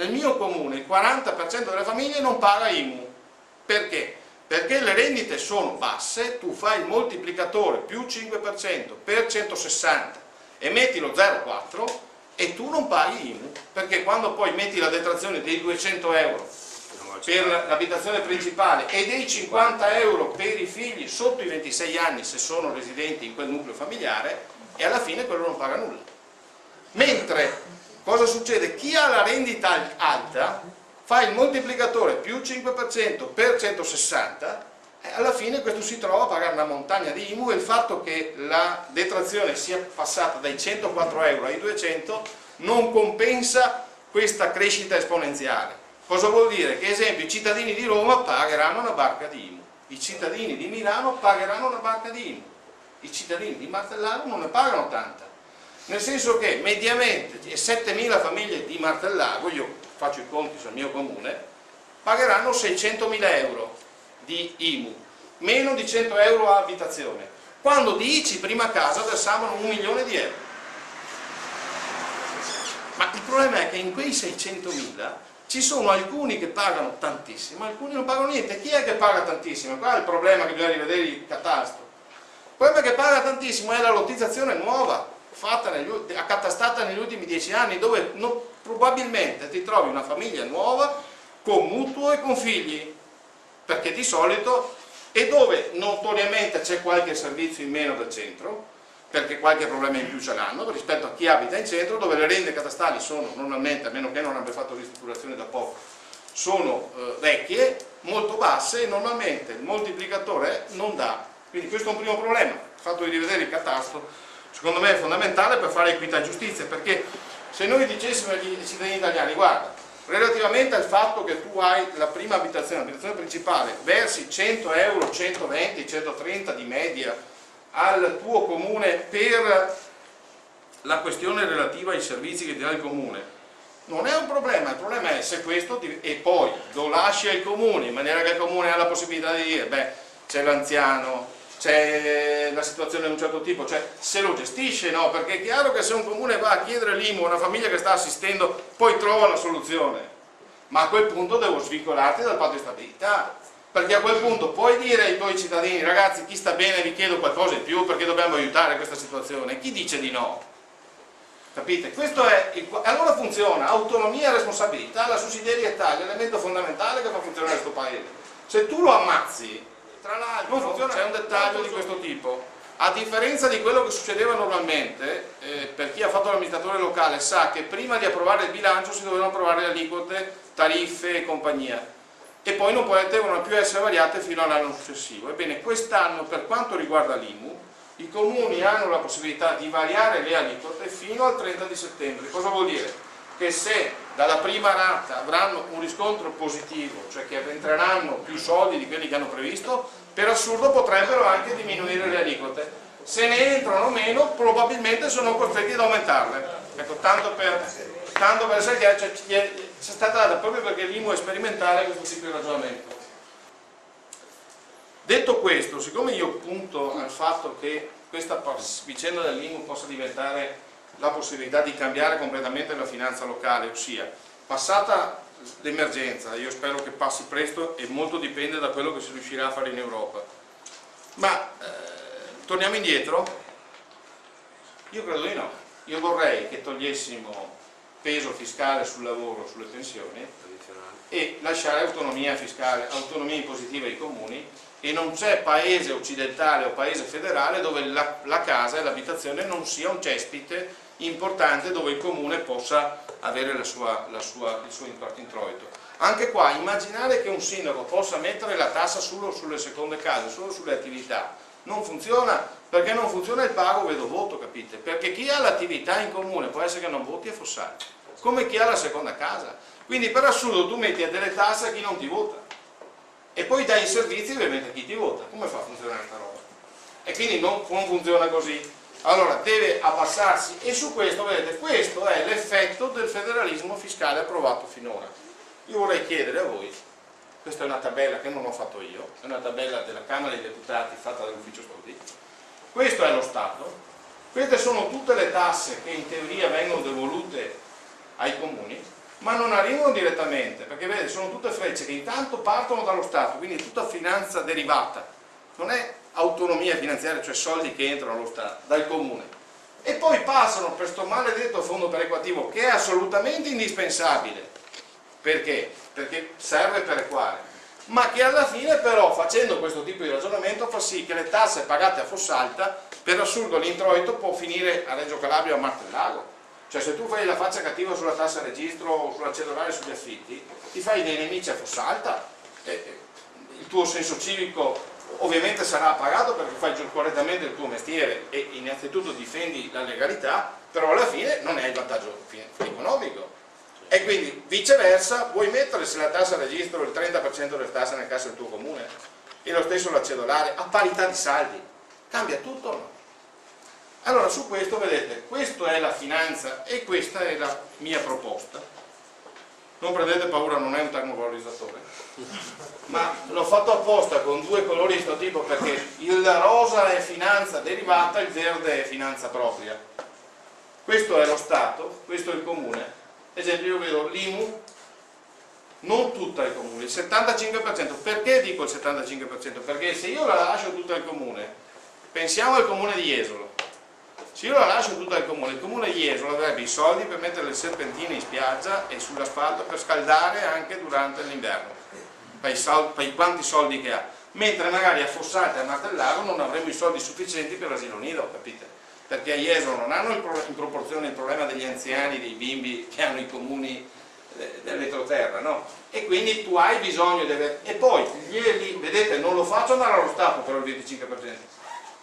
nel mio comune il 40% delle famiglie non paga IMU. Perché? Perché le rendite sono basse, tu fai il moltiplicatore più 5% per 160 e metti lo 0,4 e tu non paghi IMU, perché quando poi metti la detrazione dei 200 euro per l'abitazione principale e dei 50 euro per i figli sotto i 26 anni se sono residenti in quel nucleo familiare, e alla fine quello non paga nulla. Mentre cosa succede? Chi ha la rendita alta fa il moltiplicatore più 5% per 160 e alla fine questo si trova a pagare una montagna di IMU, e il fatto che la detrazione sia passata dai 104 euro ai 200 non compensa questa crescita esponenziale. Cosa vuol dire? Che, esempio, i cittadini di Roma pagheranno una barca di IMU, i cittadini di Milano pagheranno una barca di IMU, i cittadini di Martellago non ne pagano tanta, nel senso che mediamente 7.000 famiglie di Martellago, io faccio i conti sul mio comune, pagheranno 600.000 euro di IMU, meno di 100 euro a abitazione, quando di ICI prima casa versavano 1 milione di euro. Ma il problema è che in quei 600.000 ci sono alcuni che pagano tantissimo, alcuni non pagano niente. Chi è che paga tantissimo? Qua è il problema che bisogna rivedere il catastro. Il problema che paga tantissimo è la lottizzazione nuova, fatta accatastata negli ultimi 10 anni, dove probabilmente ti trovi una famiglia nuova con mutuo e con figli, perché di solito, e dove notoriamente c'è qualche servizio in meno del centro, perché qualche problema in più ce l'hanno rispetto a chi abita in centro, dove le rende catastali sono normalmente, a meno che non abbia fatto ristrutturazione da poco, sono vecchie, molto basse, e normalmente il moltiplicatore non dà. Quindi questo è un primo problema. Il fatto di rivedere il catastro secondo me è fondamentale per fare equità e giustizia, perché se noi dicessimo agli cittadini italiani: guarda, relativamente al fatto che tu hai la prima abitazione, l'abitazione principale, versi 100 euro, 120, 130 di media al tuo comune per la questione relativa ai servizi che ti dà il comune, non è un problema. Il problema è se questo e poi lo lasci al comune, in maniera che il comune ha la possibilità di dire: beh, c'è l'anziano, c'è la situazione di un certo tipo, cioè se lo gestisce, no? Perché è chiaro che se un comune va a chiedere l'IMU a una famiglia che sta assistendo, poi trova la soluzione, ma a quel punto devo svincolarti dal patto di stabilità, perché a quel punto puoi dire ai tuoi cittadini: ragazzi, chi sta bene vi chiedo qualcosa in più perché dobbiamo aiutare questa situazione. Chi dice di no? Capite? Questo è allora funziona autonomia e responsabilità, la sussidiarietà, l'elemento fondamentale che fa funzionare questo paese. Se tu lo ammazzi, tra l'altro c'è un dettaglio di questo tipo: a differenza di quello che succedeva normalmente, per chi ha fatto l'amministratore locale sa che prima di approvare il bilancio si dovevano approvare le aliquote, tariffe e compagnia, e poi non potevano più essere variate fino all'anno successivo. Ebbene, quest'anno, per quanto riguarda l'IMU, i comuni hanno la possibilità di variare le aliquote fino al 30 di settembre. Cosa vuol dire? Che se dalla prima rata avranno un riscontro positivo, cioè che entreranno più soldi di quelli che hanno previsto, per assurdo potrebbero anche diminuire le aliquote. Se ne entrano meno, probabilmente sono costretti ad aumentarle. Ecco, tanto per essere chiaro, c'è stata data, proprio perché l'IMU è sperimentale, questo tipo di ragionamento. Detto questo, siccome io punto al fatto che questa vicenda dell'IMU possa diventare la possibilità di cambiare completamente la finanza locale, ossia, passata l'emergenza, io spero che passi presto e molto dipende da quello che si riuscirà a fare in Europa, ma torniamo indietro? Io credo di no. Io vorrei che togliessimo peso fiscale sul lavoro, sulle pensioni, e lasciare autonomia fiscale, autonomia impositiva ai comuni, e non c'è paese occidentale o paese federale dove la casa e l'abitazione non sia un cespite importante dove il comune possa avere il suo introito. Anche qua, immaginare che un sindaco possa mettere la tassa solo sulle seconde case, solo sulle attività, non funziona, perché non funziona il pago vedo voto, capite? Perché chi ha l'attività in comune può essere che non voti e fossare, come chi ha la seconda casa. Quindi per assurdo tu metti a delle tasse a chi non ti vota e poi dai i servizi ovviamente a chi ti vota. Come fa a funzionare questa roba? E quindi non funziona così. Allora deve abbassarsi, e su questo, vedete, questo è l'effetto del federalismo fiscale approvato finora. Io vorrei chiedere a voi, questa è una tabella che non ho fatto io, è una tabella della Camera dei Deputati fatta dall'Ufficio Studi, questo è lo Stato, queste sono tutte le tasse che in teoria vengono devolute ai comuni, ma non arrivano direttamente, perché vede, sono tutte frecce che intanto partono dallo Stato, quindi è tutta finanza derivata, non è autonomia finanziaria, cioè soldi che entrano allo Stato, dal comune, e poi passano per questo maledetto fondo perequativo che è assolutamente indispensabile. Perché? Perché serve perequare, ma che alla fine però, facendo questo tipo di ragionamento, fa sì che le tasse pagate a Fossalta, per assurdo l'introito può finire a Reggio Calabria o a Martellago. Cioè se tu fai la faccia cattiva sulla tassa registro o sulla cedolare sugli affitti, ti fai dei nemici a Fossalta, il tuo senso civico ovviamente sarà pagato perché fai correttamente il tuo mestiere e innanzitutto difendi la legalità, però alla fine non hai il vantaggio economico. E quindi viceversa, vuoi mettere se la tassa registro il 30% delle tasse nel caso del tuo comune e lo stesso la cedolare a parità di saldi, cambia tutto o no? Allora su questo vedete, questa è la finanza e questa è la mia proposta. Non prendete paura, non è un termovalorizzatore, ma l'ho fatto apposta con due colori di questo tipo perché il rosa è finanza derivata, il verde è finanza propria. Questo è lo Stato, questo è il comune. Ad esempio io vedo l'IMU, non tutta il comune, il 75%. Perché dico il 75%? Perché se io la lascio tutta al comune, pensiamo al comune di Jesolo. Se io la lascio tutta al comune, il comune di Jesolo avrebbe i soldi per mettere le serpentine in spiaggia e sull'asfalto per scaldare anche durante l'inverno, per quanti soldi che ha, mentre magari a Fossalta e a Martellago non avremo i soldi sufficienti per l'asilo nido, capite? Perché a Jesolo non hanno in proporzione il problema degli anziani, dei bimbi che hanno i comuni dell'entroterra, no? E quindi tu hai bisogno di avere... E poi, vedete, non lo faccio andare allo Stato per il 25%,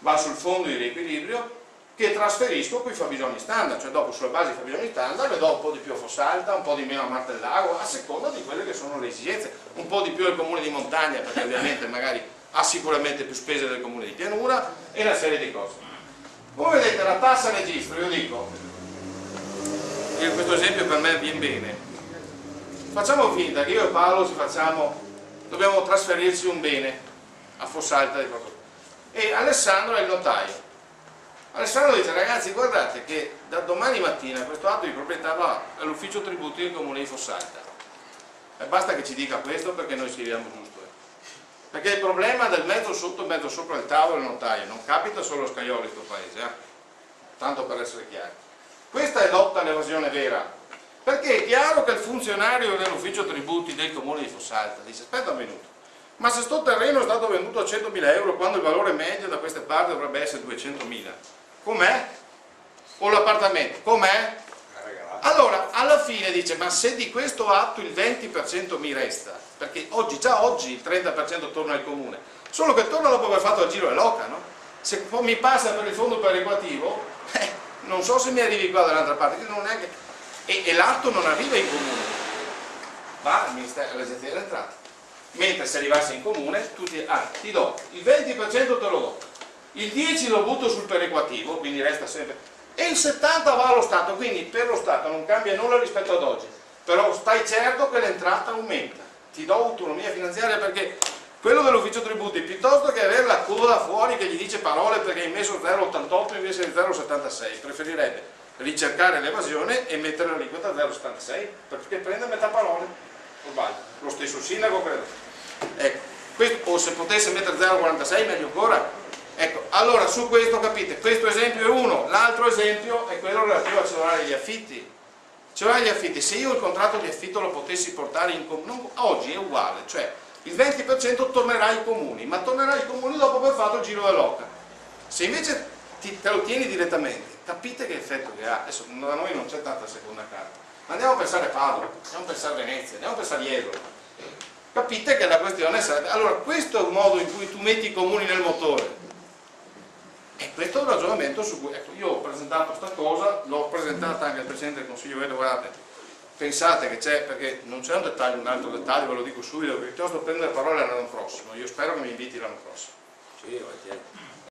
va sul fondo di riequilibrio che trasferisco con i fabbisogni standard, cioè dopo sulla base dei fabbisogni standard le do un po' di più a Fossalta, un po' di meno a Martellago, a seconda di quelle che sono le esigenze, un po' di più al comune di montagna perché ovviamente magari ha sicuramente più spese del comune di pianura e una serie di cose. Come vedete la tassa registro, io dico, e questo esempio per me viene bene, facciamo finta che io e Paolo dobbiamo trasferirci un bene a Fossalta e Alessandro è il notaio. Alessandro dice ragazzi guardate che da domani mattina questo atto di proprietà va all'ufficio tributi del comune di Fossalta e basta che ci dica questo perché noi scriviamo giusto perché il problema del mezzo sotto e mezzo sopra il tavolo del notaio non capita solo a Scaioli in questo paese tanto per essere chiari, questa è dotta l'evasione vera perché è chiaro che il funzionario dell'ufficio tributi del comune di Fossalta dice aspetta un minuto, ma se sto terreno è stato venduto a 100.000 euro quando il valore medio da queste parti dovrebbe essere 200.000, com'è? O l'appartamento, com'è? Allora, alla fine dice, ma se di questo atto il 20% mi resta, perché già oggi il 30% torna al comune, solo che torna dopo aver fatto il giro dell'oca, no? Se poi mi passa per il fondo perequativo, non so se mi arrivi qua dall'altra parte, non è che... e l'atto non arriva in comune, va al Ministero, all'Agenzia delle Entrate. Mentre se arrivasse in comune, ti do, il 20% te lo do, il 10% lo butto sul perequativo, quindi resta sempre, e il 70% va allo Stato, quindi per lo Stato non cambia nulla rispetto ad oggi, però stai certo che l'entrata aumenta, ti do autonomia finanziaria perché quello dell'ufficio tributi, piuttosto che avere la coda fuori che gli dice parole perché hai messo 0,88 invece di 0,76, preferirebbe ricercare l'evasione e mettere l'aliquota a 0,76 perché prende metà parole, o sbaglio, lo stesso sindaco credo. Ecco, o se potesse mettere 0,46 meglio ancora. Ecco, allora su questo capite, questo esempio è uno, l'altro esempio è quello relativo a cedolare gli affitti. Cedolare gli affitti, se io il contratto di affitto lo potessi portare in comune, oggi è uguale, cioè il 20% tornerà ai comuni, ma tornerà ai comuni dopo aver fatto il giro dell'oca. Se invece te lo tieni direttamente, capite che effetto che ha. Adesso da noi non c'è tanta seconda carta, ma andiamo a pensare a Padova, andiamo a pensare a Venezia, andiamo a pensare a Jesolo. Capite che la questione sarebbe, allora questo è un modo in cui tu metti i comuni nel motore e questo è un ragionamento su cui, ecco, io ho presentato questa cosa, l'ho presentata anche al Presidente del Consiglio, vedo, guardate, pensate che c'è, perché non c'è un altro dettaglio, ve lo dico subito, perché piuttosto prendere parole l'anno prossimo, io spero che mi inviti l'anno prossimo. Sì,